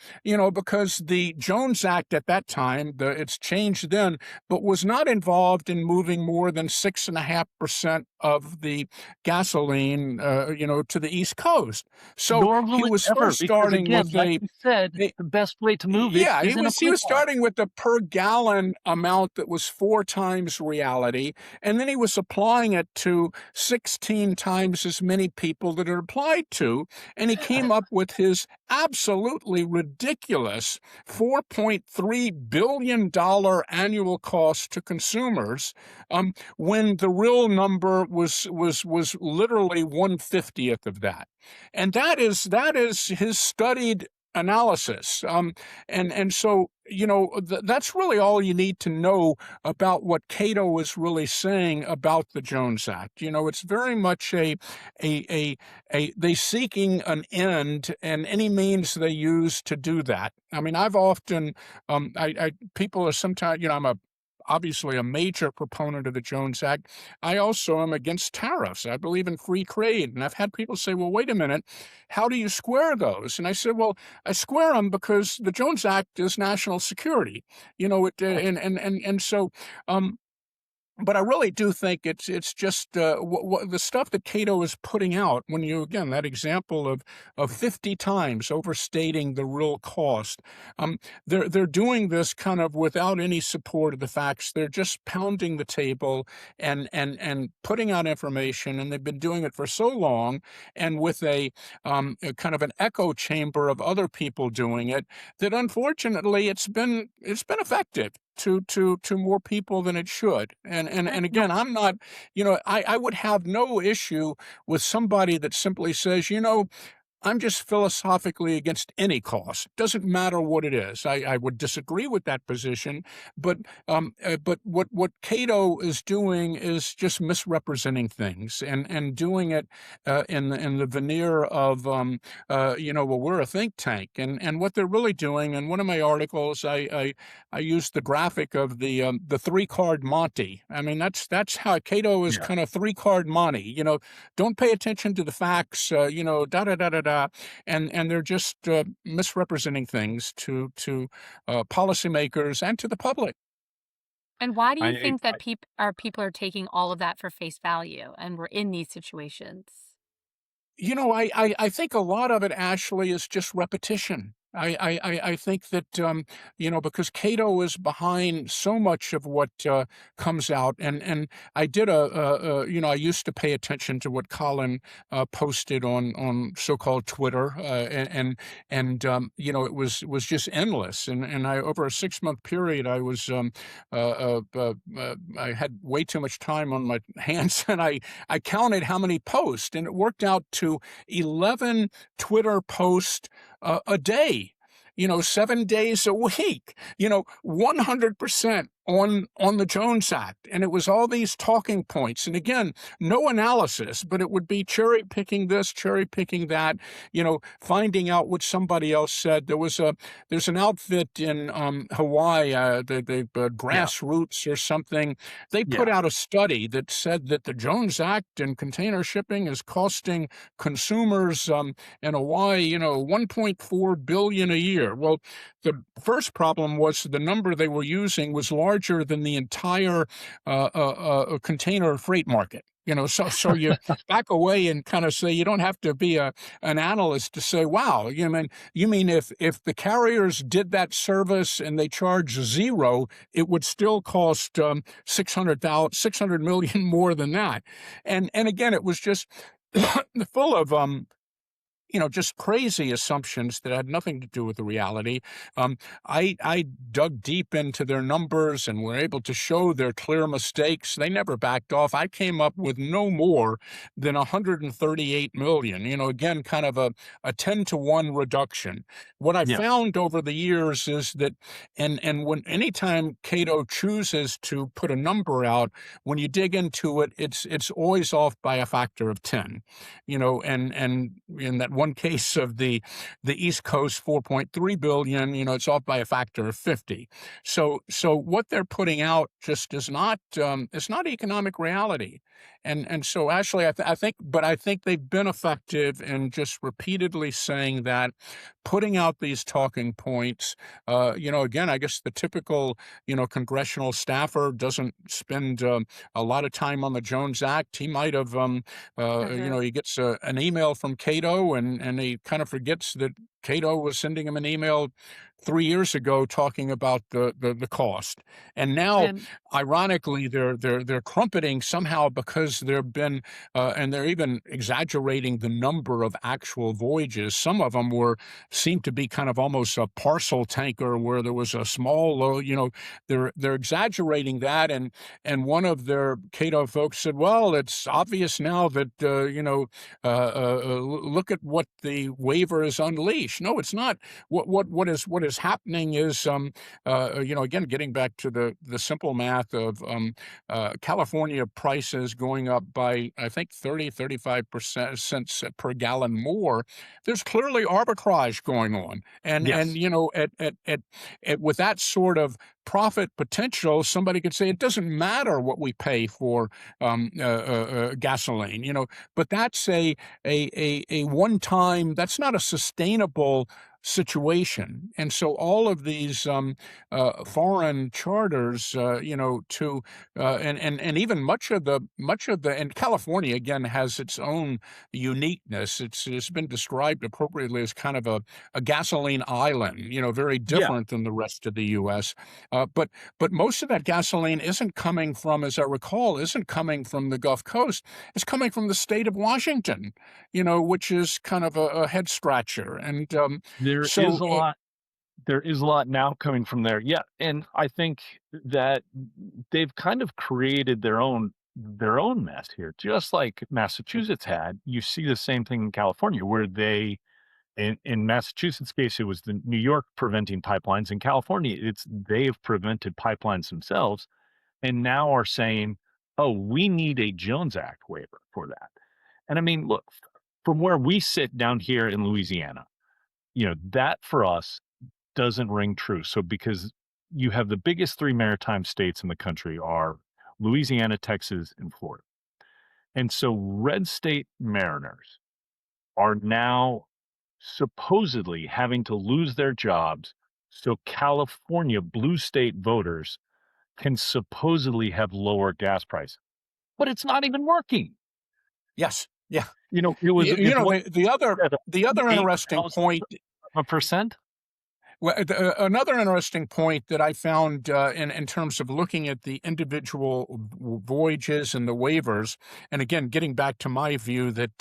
because the Jones Act at that time, it's changed then, but was not involved in moving more than 6.5% of the gasoline, to the East Coast. So Nor he will it was ever, first because starting again, with like you said, the best way to move it yeah, is in a he was pipeline. starting with the per gallon amount that was 4 times reality, and then he was applying it to 16 times as many people that it applied to, and he came up with his absolutely ridiculous $4.3 billion annual cost to consumers, when the real number was literally 1/50th of that. And that is his studied analysis. And so, that's really all you need to know about what Cato is really saying about the Jones Act. It's very much they seeking an end, and any means they use to do that. I mean, I've often, people are sometimes, I'm obviously a major proponent of the Jones Act. I also am against tariffs. I believe in free trade. And I've had people say, well, wait a minute, how do you square those? And I said, well, I square them because the Jones Act is national security. And so, but I really do think it's just the stuff that Cato is putting out. When again, that example of 50 times overstating the real cost, they're doing this kind of without any support of the facts. They're just pounding the table and putting out information, and they've been doing it for so long, and with a kind of an echo chamber of other people doing it, that unfortunately it's been effective to more people than it should. And again, I'm not, I would have no issue with somebody that simply says, I'm just philosophically against any cost. Doesn't matter what it is. I would disagree with that position, but what Cato is doing is just misrepresenting things and doing it in the veneer of well, we're a think tank, and what they're really doing. In one of my articles, I used the graphic of the 3-card Monty. I mean, that's how Cato is kind of 3-card Monty. Don't pay attention to the facts. Da da da da da. And they're just misrepresenting things to policymakers and to the public. And why do you think that people are taking all of that for face value, and we're in these situations? I think a lot of it, Ashley, is just repetition. I think that, because Cato is behind so much of what comes out. And I did I used to pay attention to what Colin posted on so-called Twitter. It was just endless. And over a 6-month period, I was, I had way too much time on my hands, and I counted how many posts, and it worked out to 11 Twitter posts a day, 7 days a week, 100% on the Jones Act. And it was all these talking points. And again, no analysis, but it would be cherry picking this, cherry picking that, finding out what somebody else said. There's an outfit in Hawaii, the Grassroots or something. They put out a study that said that the Jones Act and container shipping is costing consumers in Hawaii, $1.4 billion a year. Well, the first problem was the number they were using was larger than the entire container freight market. So you back away and kind of say, you don't have to be an analyst to say, wow, you mean if the carriers did that service and they charge zero, it would still cost 600 million more than that. And again, it was just full of just crazy assumptions that had nothing to do with the reality. I dug deep into their numbers and were able to show their clear mistakes. They never backed off. I came up with no more than 138 million, again, kind of a 10 to 1 reduction. What I Yeah. found over the years is that, and when anytime Cato chooses to put a number out, when you dig into it, it's always off by a factor of 10, and in that one case of the East Coast, 4.3 billion, it's off by a factor of 50. So what they're putting out just is not, it's not economic reality. And so, Ashley, I think they've been effective in just repeatedly saying that, putting out these talking points. Again, I guess the typical, congressional staffer doesn't spend a lot of time on the Jones Act. He might have, he gets an email from Cato, and he kind of forgets that Cato was sending him an email 3 years ago talking about the cost. And now, And ironically, they're trumpeting somehow because there've been, and they're even exaggerating the number of actual voyages. Some of them seemed to be kind of almost a parcel tanker where there was a small, they're exaggerating that. And one of their Cato folks said, well, it's obvious now that, look at what the waiver is unleashed. No, it's not. What is happening is, again, getting back to the simple math of California prices going up by, I think, 35% cents per gallon more. There's clearly arbitrage going on, and Yes. at with that sort of profit potential, somebody could say it doesn't matter what we pay for gasoline, but that's a one time. That's not a sustainable situation. And so all of these foreign charters, to and even much of the and California again has its own uniqueness. It's been described appropriately as kind of a gasoline island, very different than the rest of the U.S. But most of that gasoline isn't coming from, as I recall, isn't coming from the Gulf Coast. It's coming from the state of Washington, which is kind of a head scratcher. And There is a lot. There is a lot now coming from there. Yeah, and I think that they've kind of created their own mess here, just like Massachusetts had. You see the same thing in California, where in Massachusetts' case, it was the New York preventing pipelines. In California, they've prevented pipelines themselves, and now are saying, "Oh, we need a Jones Act waiver for that." And I mean, look, from where we sit down here in Louisiana, that for us doesn't ring true. So because you have the biggest three maritime states in the country are Louisiana, Texas, and Florida. And so red state mariners are now supposedly having to lose their jobs so California blue state voters can supposedly have lower gas prices. But it's not even working. yes, yeah. It was The other interesting point. A percent. Well, another interesting point that I found in terms of looking at the individual voyages and the waivers, and again, getting back to my view that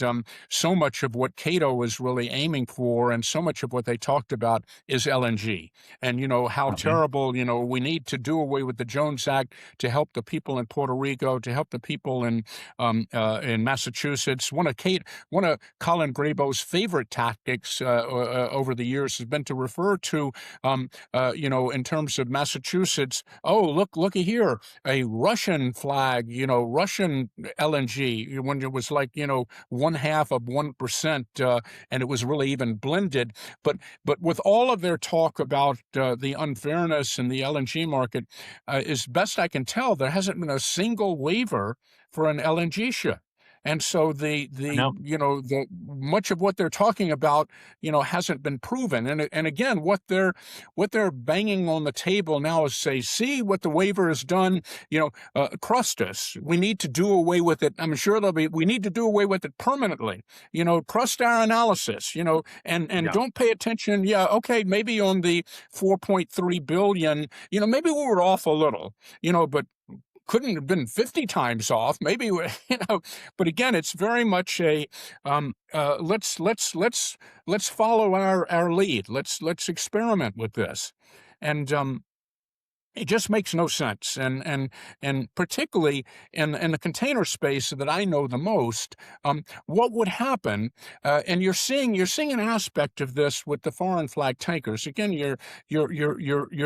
so much of what Cato was really aiming for and so much of what they talked about is LNG. And, how terrible, we need to do away with the Jones Act to help the people in Puerto Rico, to help the people in Massachusetts. One of Colin Grabo's favorite tactics over the years has been to refer to in terms of Massachusetts, oh, looky here, a Russian flag, Russian LNG, when it was like, 0.5%, and it was really even blended. But with all of their talk about the unfairness in the LNG market, as best I can tell, there hasn't been a single waiver for an LNG ship. And so the much of what they're talking about, hasn't been proven. And again, what they're banging on the table now is say, see what the waiver has done, trust us. We need to do away with it. I'm sure we need to do away with it permanently. Trust our analysis, and don't pay attention. Yeah, okay, maybe on the 4.3 billion, maybe we were off a little, but couldn't have been 50 times off. Maybe, but again, it's very much a let's follow our lead. Let's experiment with this, and it just makes no sense, and particularly in the container space that I know the most, what would happen? And you're seeing an aspect of this with the foreign flag tankers. Again, you're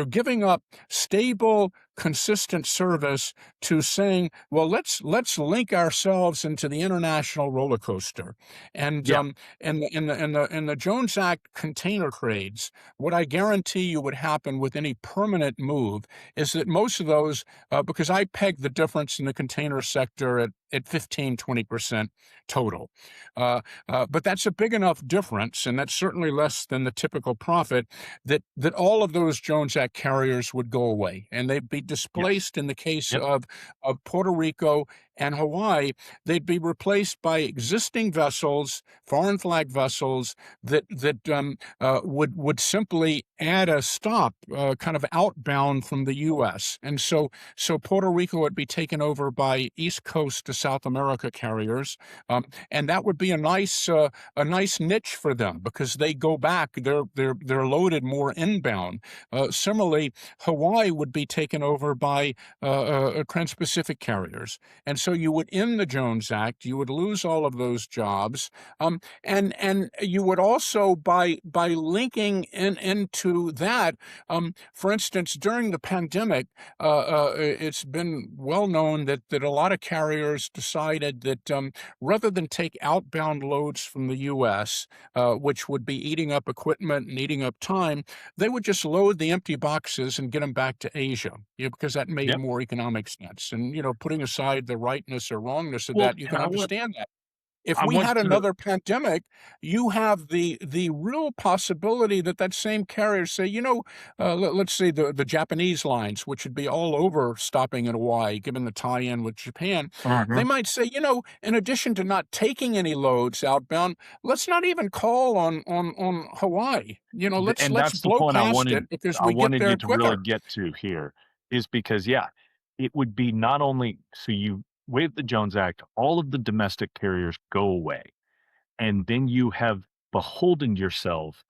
giving up stable, consistent service to saying, well, let's link ourselves into the international roller coaster, and Yeah. in the Jones Act container trades, what I guarantee you would happen with any permanent move is that most of those, because I peg the difference in the container sector at 15, 20% total. But that's a big enough difference, and that's certainly less than the typical profit, that all of those Jones Act carriers would go away, and they'd be displaced. In the case Yep. of Puerto Rico and Hawaii, they'd be replaced by existing vessels, foreign flag vessels, that would simply add a stop, kind of outbound from the U.S. And so Puerto Rico would be taken over by East Coast to South America carriers, and that would be a nice niche for them, because they go back, they're loaded more inbound. Similarly, Hawaii would be taken over by Trans-Pacific carriers, and so you would end the Jones Act, you would lose all of those jobs, and you would also, by linking into that, for instance, during the pandemic, it's been well known that a lot of carriers decided that rather than take outbound loads from the U.S., which would be eating up equipment and eating up time, they would just load the empty boxes and get them back to Asia, because that made Yep. more economic sense. And, putting aside the rightness or wrongness of Well, that, you and can understand that. If I we want had you to, another pandemic, you have the real possibility that same carrier say, let's say the Japanese lines, which would be all over stopping in Hawaii, given the tie-in with Japan, they Mhm. might say, in addition to not taking any loads outbound, let's not even call on Hawaii. And Let's that's the blow point past it, because I we get wanted you there to really quicker. get to here, is because, yeah, it would be not only so you waive the Jones Act, all of the domestic carriers go away, and then you have beholden yourself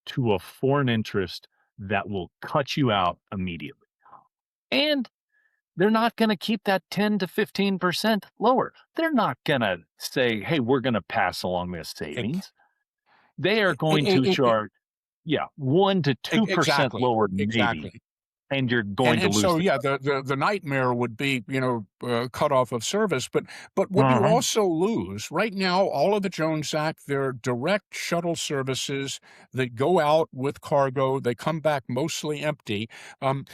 to a foreign interest that will cut you out immediately. And they're not going to keep that 10 to 15% lower. They're not going to say, hey, we're going to pass along this Ex- savings. They are going to charge, yeah, 1 to 2% Exactly. lower, maybe, Exactly. and you're And going to and lose so, the yeah, the nightmare would be, cut off of service. But what you customer. also lose right now, all of the Jones Act, they're direct shuttle services that go out with cargo. They come back mostly empty, and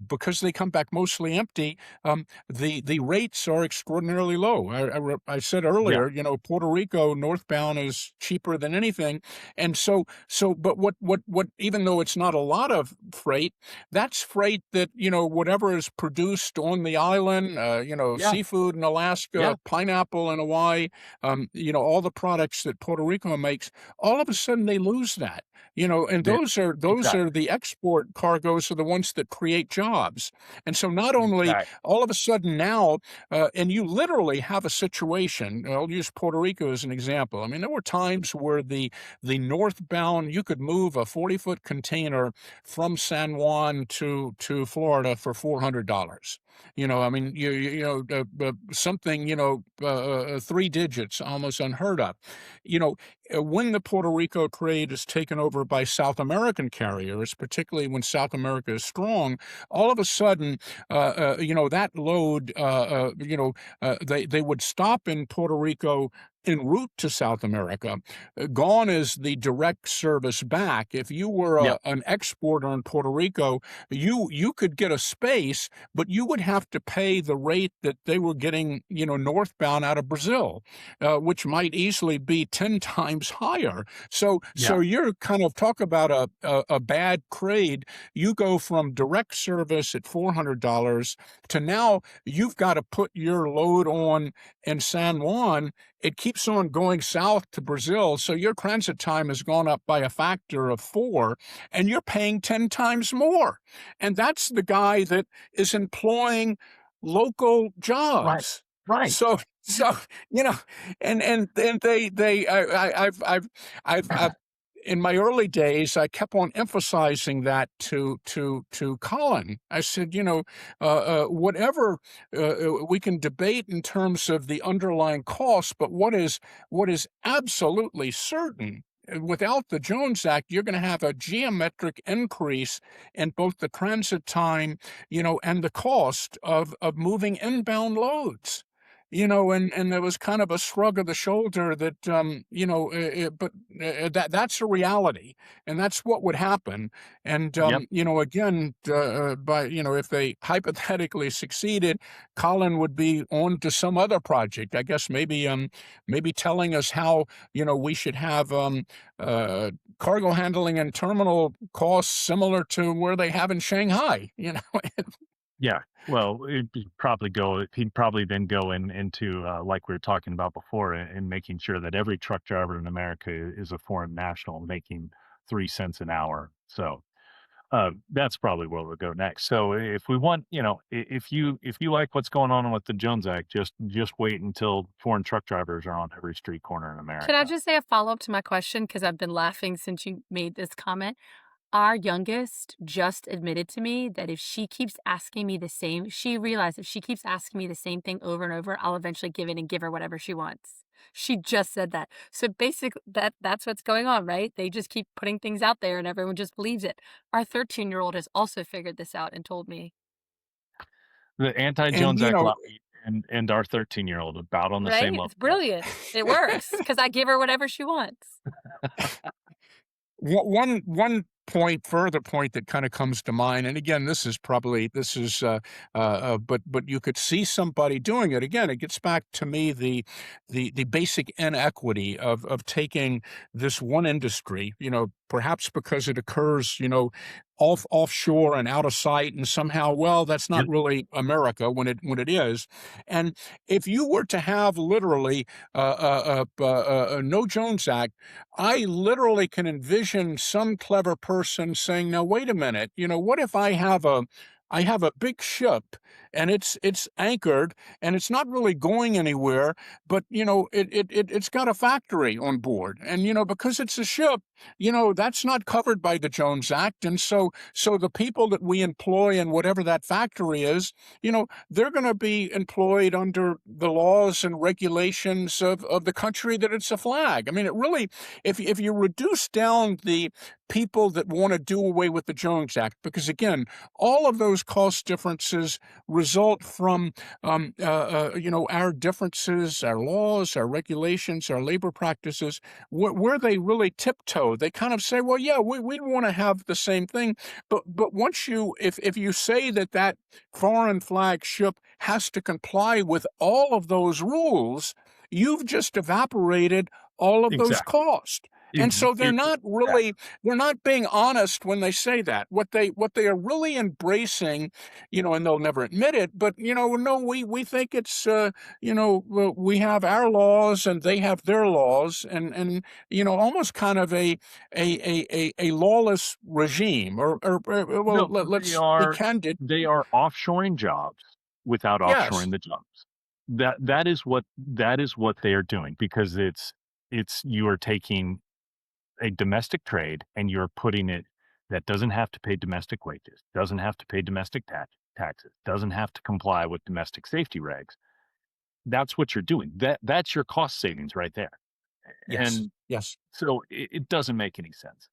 because they come back mostly empty, the rates are extraordinarily low. I said Yeah, earlier, Puerto Rico northbound is cheaper than anything, and but what even though it's not a lot of freight, that's freight that, whatever is produced on the island, yeah, seafood in yeah, Alaska, pineapple in Hawaii, all the products that Puerto Rico makes, all of a sudden they lose that, and yeah, those are exactly, the export cargoes, are the ones that create jobs. And so not only exactly. all of a sudden now, and you literally have a situation, I'll use Puerto Rico as an example. I mean, there were times where the northbound, you could move a 40-foot container from San Juan to Florida for $400. I mean, something, three digits, almost unheard of. When the Puerto Rico trade is taken over by South American carriers, particularly when South America is strong, all of a sudden, that load, they would stop in Puerto Rico en route to South America. Gone is the direct service back. If you were Yep, an exporter in Puerto Rico, you could get a space, but you would have to pay the rate that they were getting, northbound out of Brazil, which might easily be 10 times times higher. So Yeah. you're kind of talk about a bad trade. You go from direct service at $400 to now you've got to put your load on in San Juan. It keeps on going south to Brazil, so your transit time has gone up by a factor of 4, and you're paying 10 times more. And that's the guy that is employing local Right. jobs. Right. So you know, and I've in my early days, I kept on emphasizing that to Colin. I said, whatever we can debate in terms of the underlying cost, but what is absolutely certain. Without the Jones Act, you're going to have a geometric increase in both the transit time, and the cost of moving inbound loads. And there was kind of a shrug of the shoulder that, but that's a reality, and that's what would happen. And, Yep. again, if they hypothetically succeeded, Colin would be on to some other project. I guess maybe telling us how, we should have cargo handling and terminal costs similar to where they have in Shanghai. Yeah. Well, he'd probably then go into like we were talking about before, and making sure that every truck driver in America is a foreign national making 3 cents an hour. So that's probably where we'll go next. So if we want, if you like what's going on with the Jones Act, just wait until foreign truck drivers are on every street corner in Can I America. just say a follow-up to my question? Because I've been laughing since you made this comment. Our youngest just admitted to me that if she keeps asking me the same, she realized if she keeps asking me the same thing over and over, I'll eventually give in and give her whatever she wants. She just said that. So basically that's what's going on, right? They just keep putting things out there and everyone just believes it. Our 13-year-old has also figured this out and told me. The And anti-Jones Act lobby and our 13-year-old about on the Right? same level. It's brilliant. It works because I give her whatever she wants. One further point that kind of comes to mind, and again, but you could see somebody doing it. Again, it gets back to me the basic inequity of taking this one industry, perhaps because it occurs, offshore and out of sight, and somehow, well, that's not Yep. really America when it is. And if you were to have literally a no Jones Act, I literally can envision some clever person saying, "Now, wait a minute. What if I have a big ship and it's anchored and it's not really going anywhere, but it's got a factory on board, and because it's a ship, that's not covered by the Jones Act, and so the people that we employ in whatever that factory is, they're going to be employed under the laws and regulations of the country that it's a flag. I mean, it really, if you reduce down the people that want to do away with the Jones Act, because again, all of those cost differences result from our differences, our laws, our regulations, our labor practices. Where they really tiptoe, they kind of say, "Well, yeah, we want to have the same thing," but once if you say that foreign flag ship has to comply with all of those rules, you've just evaporated all of those Exactly. costs. And so they're not really, they're not being honest when they say that. What they are really embracing, and they'll never admit it, but no, we think it's we have our laws and they have their laws, and almost kind of a lawless regime, or well, No, let's be candid. they are offshoring jobs without Yes, offshoring the jobs. That is what they are doing, because you are taking a domestic trade and you're putting it that doesn't have to pay domestic wages, doesn't have to pay domestic taxes, doesn't have to comply with domestic safety regs. That's what you're doing. That's your cost savings right there. yes, And yes. so it doesn't make any sense.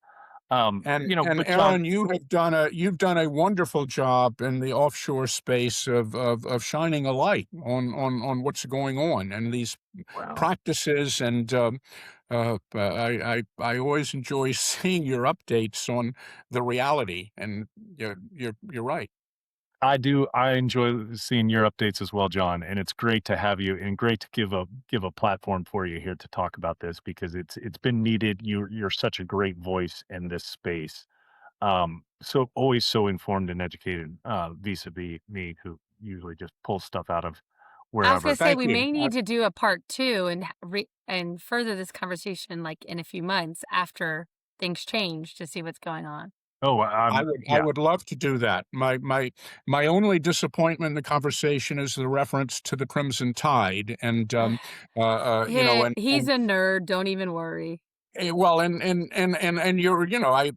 And But John, Aaron, you've done a wonderful job in the offshore space of shining a light on what's going on and these well, practices. And I always enjoy seeing your updates on the reality. And you're right. I do. I enjoy seeing your updates as well, John, and it's great to have you and great to give a platform for you here to talk about this because it's been needed. You're such a great voice in this space. So always so informed and educated, vis-a-vis me who usually just pulls stuff out of I was gonna wherever. say Thank we you. may need to do a part 2 and further this conversation, like, in a few months after things change to see what's going on. Oh, I yeah. would love to do that. My only disappointment in the conversation is the reference to the Crimson Tide, and you know, He's a nerd, don't even worry. well, and you're, you know, I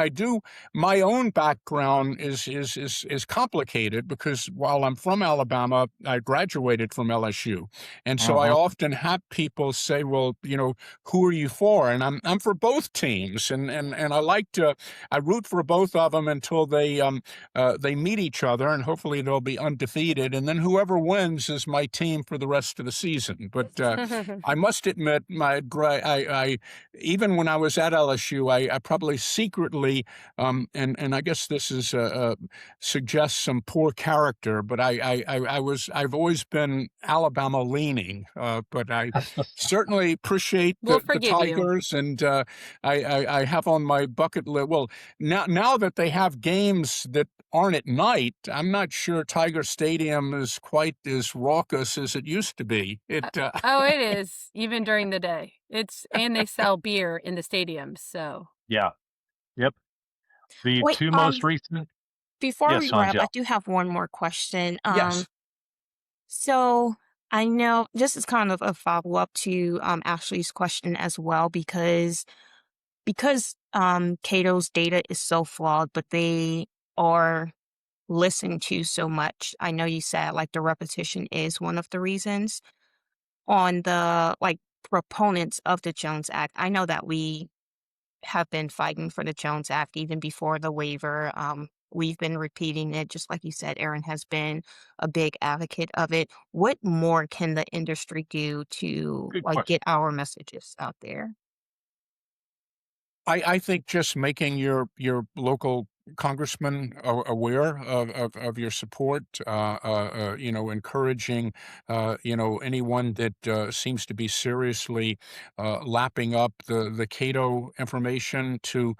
do. My own background is complicated because while I'm from Alabama, I graduated from LSU, and so I Mhm. often have people say, "Well, you know, who are you for?" And I'm for both teams, and I like to I root for both of them until they meet each other, and hopefully they'll be undefeated, and then whoever wins is my team for the rest of the season. But I must admit, I even when I was at LSU, I probably secretly, and I guess this is suggests some poor character, but I've always been Alabama leaning, but I certainly appreciate We'll the forgive you. Tigers, and I have on my bucket list. Well, now that they have games that aren't at night, I'm not sure Tiger Stadium is quite as raucous as it used to be. Oh, it is, even during the day. And they sell beer in the stadiums, so. Yeah. Yep. The Wait, 2 most recent. before Yes, we wrap, I Angelle. do have one more question. Yes. So I know this is kind of a follow-up to Ashley's question as well, because Cato's data is so flawed, but they are listened to so much. I know you said like the repetition is one of the reasons. On the like proponents of the Jones Act, I know that we have been fighting for the Jones Act even before the waiver. We've been repeating it, just like you said. Aaron has been a big advocate of it. What more can the industry do to Good like question. get our messages out there? I think just making your local congressman aware of your support, you know, encouraging, you know, anyone that seems to be seriously lapping up the Cato information to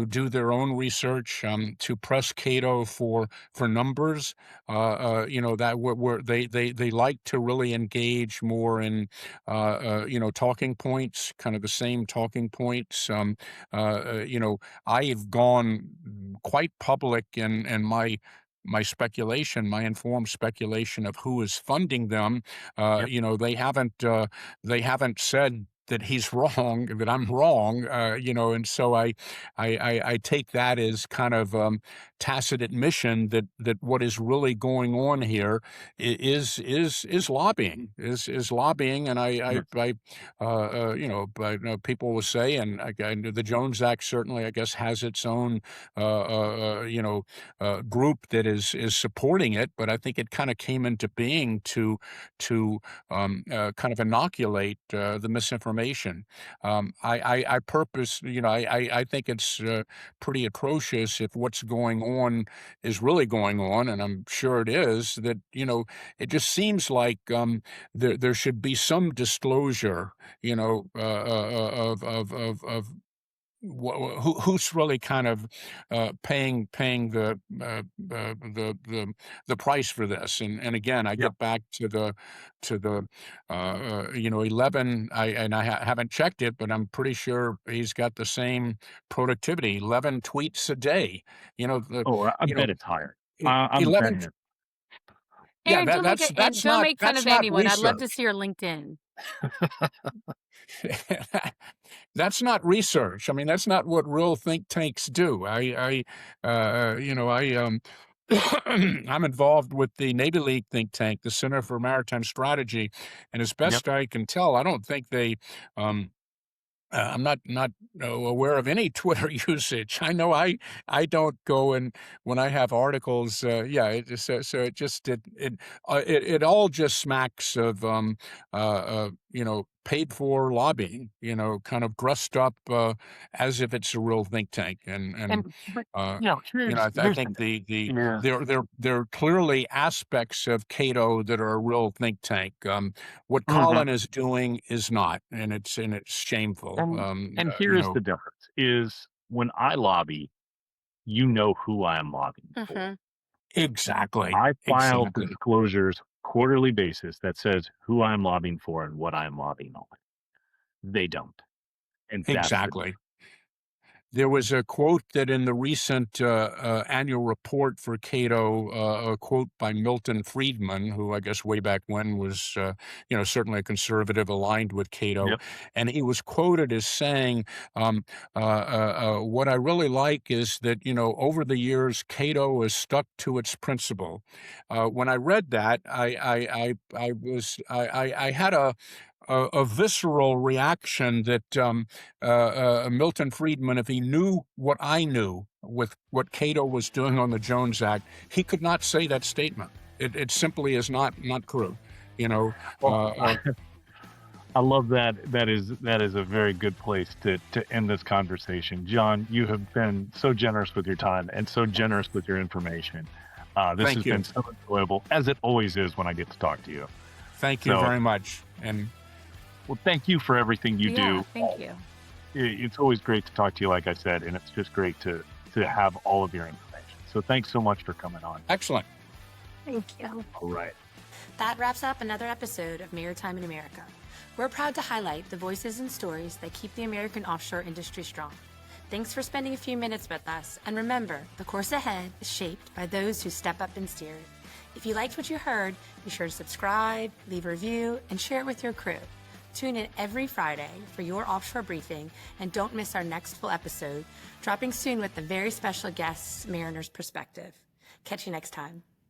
do their own research, to press Cato for numbers. You know, that where they like to really engage more in, you know, talking points, kind of the same talking points. You know, I've gone quite public in my speculation, my informed speculation of who is funding them. Yep. You know, they haven't said that he's wrong, that I'm wrong. You know, and so I take that as kind of tacit admission that what is really going on here is lobbying, is lobbying, and Yes. you know, but people will say, and again, the Jones Act certainly, I guess, has its own, you know, group that is supporting it. But I think it kind of came into being to kind of inoculate the misinformation. I purpose, you know, I think it's pretty atrocious if what's going on is really going on, and I'm sure it is. That, you know, it just seems like there should be some disclosure, you know, of who's really kind of paying the price for this. And again, I Yep. get back to the you know, 11. I haven't checked it, but I'm pretty sure he's got the same productivity, 11 tweets a day. You know, Oh, I you know bet it's higher. e- I'm 11. betting it. Yeah, Aaron, that's don't not make fun of anyone. I'd love to research. see your LinkedIn. That's not research. I mean, that's not what real think tanks do. You know, I'm involved with the Navy League think tank, the Center for Maritime Strategy, and as Yep. best I can tell, I don't think they. I'm not aware of any Twitter usage. I know I don't go, and when I have articles, yeah, so it just it all just smacks of you know, paid for lobbying, kind of dressed up as if it's a real think tank. But Uh, here's I here's think yeah. there are clearly aspects of Cato that are a real think tank. What Mhm. Colin is doing is not, and it's shameful. And here is the difference: is when I lobby, you know who I am lobbying for. Mm-hmm. Exactly, I file exactly, disclosures quarterly basis that says who I'm lobbying for and what I'm lobbying on. They don't, and that's the difference. exactly. There was a quote that in the recent annual report for Cato, a quote by Milton Friedman, who I guess way back when was, certainly a conservative aligned with Cato, Yep. and he was quoted as saying, "What I really like is that over the years Cato has stuck to its principle." When I read that, I had a visceral reaction that Milton Friedman, if he knew what I knew with what Cato was doing on the Jones Act, he could not say that statement. It simply is not true. You know, Well, uh, uh, I love that. That is a very good place to end this conversation. John, you have been so generous with your time and so generous with your information. This has Thank you, been so enjoyable, as it always is when I get to talk to you. thank you So, very much, and well, thank you for everything you Yeah, do. thank you. It's always great to talk to you, like I said, and it's just great to have all of your information. So thanks so much for coming on. excellent. Thank you. All right. That wraps up another episode of Maritime in America. We're proud to highlight the voices and stories that keep the American offshore industry strong. Thanks for spending a few minutes with us, and remember, the course ahead is shaped by those who step up and steer it. If you liked what you heard, be sure to subscribe, leave a review, and share it with your crew. Tune in every Friday for your offshore briefing, and don't miss our next full episode, dropping soon with the very special guest's mariner's perspective. Catch you next time.